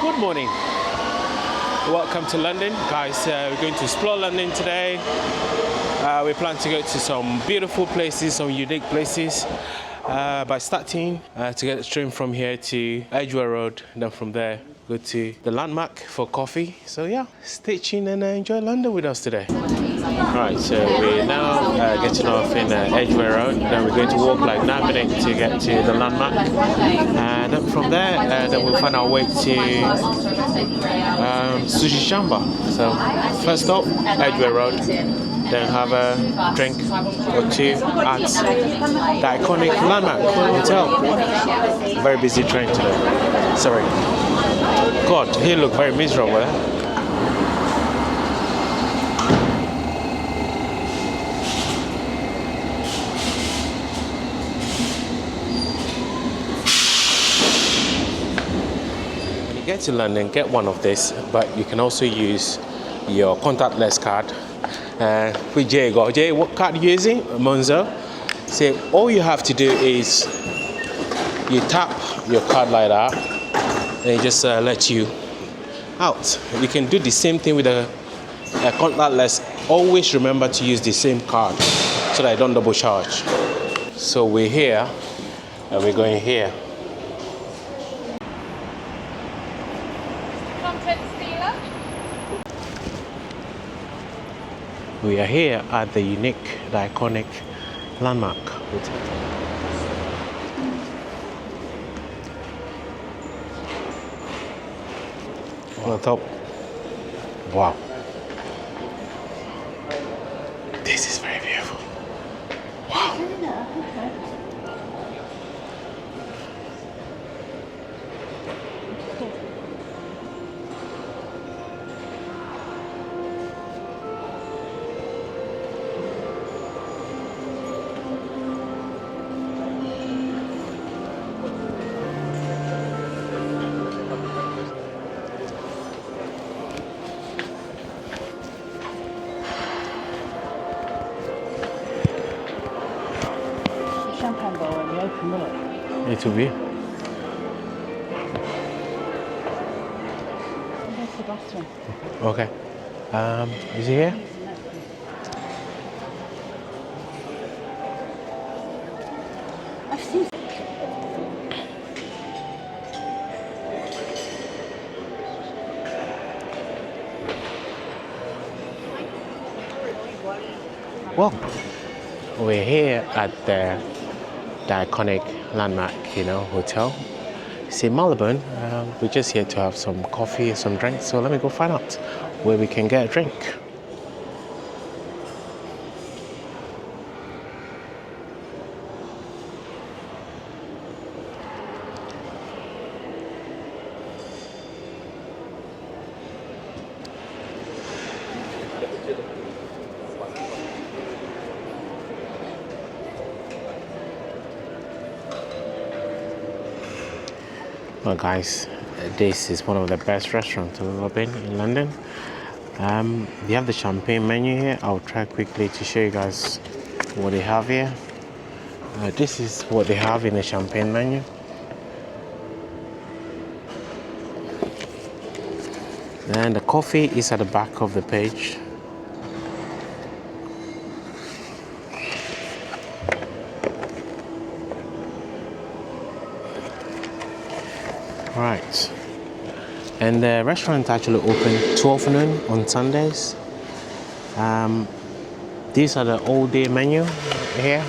Good morning. Welcome to London, guys. We're going to explore London today. We plan to go to some beautiful places, some unique places. By starting to get the train from here to Edgware Road, and then from there go to the landmark for coffee. So yeah, stay tuned and enjoy London with us today. Alright, so we're now getting off in Edgware Road. Then we're going to walk like 9 minutes to get to the landmark, and then from there then we'll find our way to Sushi Shamba. So first stop, Edgware Road, then have a drink or two at the iconic landmark hotel. Very busy train today. Sorry. God, he looked very miserable. When you get to London, get one of this, but you can also use your contactless card. With Jay go. Jay, what card are you using? Monzo. So all you have to do is you tap your card like that, and it just lets you out. You can do the same thing with a contactless. Always remember to use the same card so that I don't double charge. So we're here and we're going here. We are here at the unique, the iconic landmark hotel. On the top. Wow. This is very beautiful. Wow. It will be. That's the bathroom. Okay. Is he here? I've seen. Well, we're here at the iconic landmark, hotel. It's in Melbourne. We're just here to have some coffee and some drinks. So let me go find out where we can get a drink. Well guys, this is one of the best restaurants I've ever been in London. They have the champagne menu here. I'll try quickly to show you guys what they have here. This is what they have in the champagne menu. And the coffee is at the back of the page. Right, and the restaurant actually open 12 noon on Sundays. These are the all-day menu here.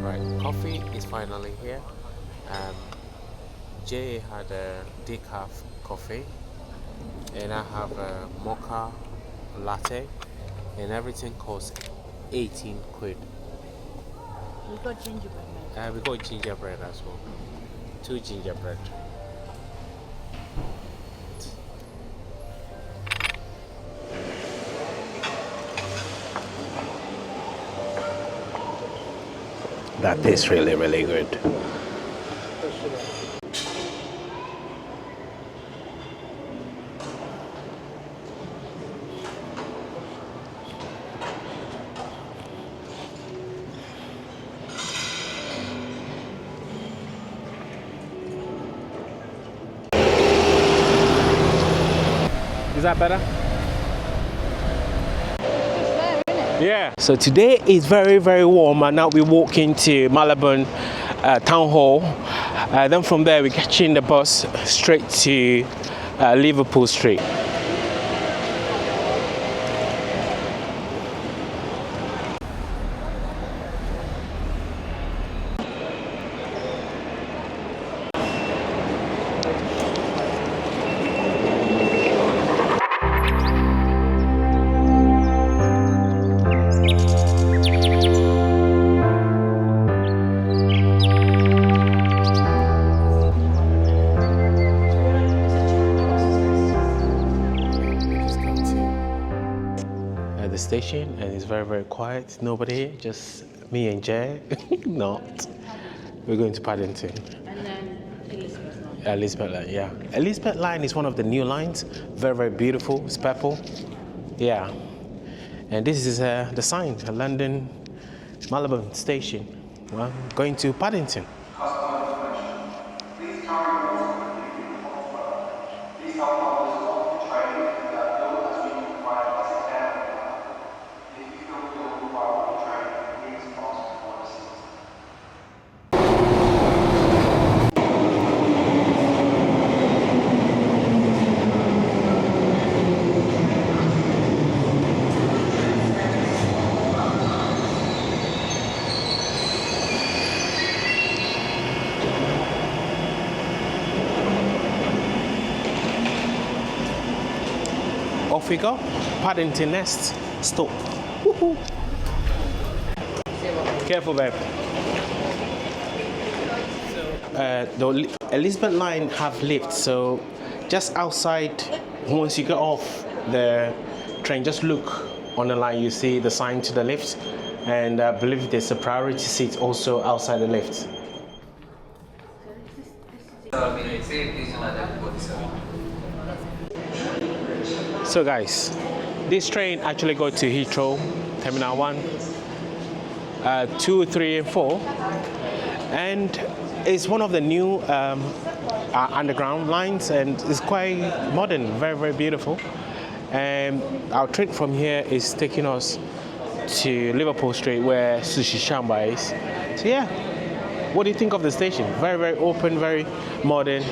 Right, coffee is finally here. Jay had a decaf coffee, and I have a mocha latte. And everything costs 18 quid. We got gingerbread, mate. We got gingerbread as well. 2 gingerbread. That tastes really, really good. Is that better? It's there, isn't it? Yeah. So today is very, very warm, and now we walk into Malabon Town Hall. Then from there, we're catching the bus straight to Liverpool Street. The station, and it's very, very quiet. Nobody here, just me and Jay. Not. We're going to Paddington. And then Elizabeth line. Elizabeth line, yeah. Elizabeth line is one of the new lines. Very, very beautiful. It's purple. Yeah. And this is the sign, the London Malabon station. Well, going to Paddington. Customer information. Please carry water with you in hot weather. Please help others off the train who are ill as we provide as a care. If you feel ill while on the train, please ask for assistance. Off we go. Paddington Nest stop. Woohoo. Careful, babe. The Elizabeth line have lifts, so just outside, once you get off the train, just look on the line. You see the sign to the lift, and I believe there's a priority seat also outside the lift. So guys, this train actually goes to Heathrow, Terminal 1, 2, 3, and 4. And it's one of the new underground lines, and it's quite modern, very, very beautiful. And our train from here is taking us to Liverpool Street, where Sushi Shamba is. So yeah, what do you think of the station? Very, very open, very modern.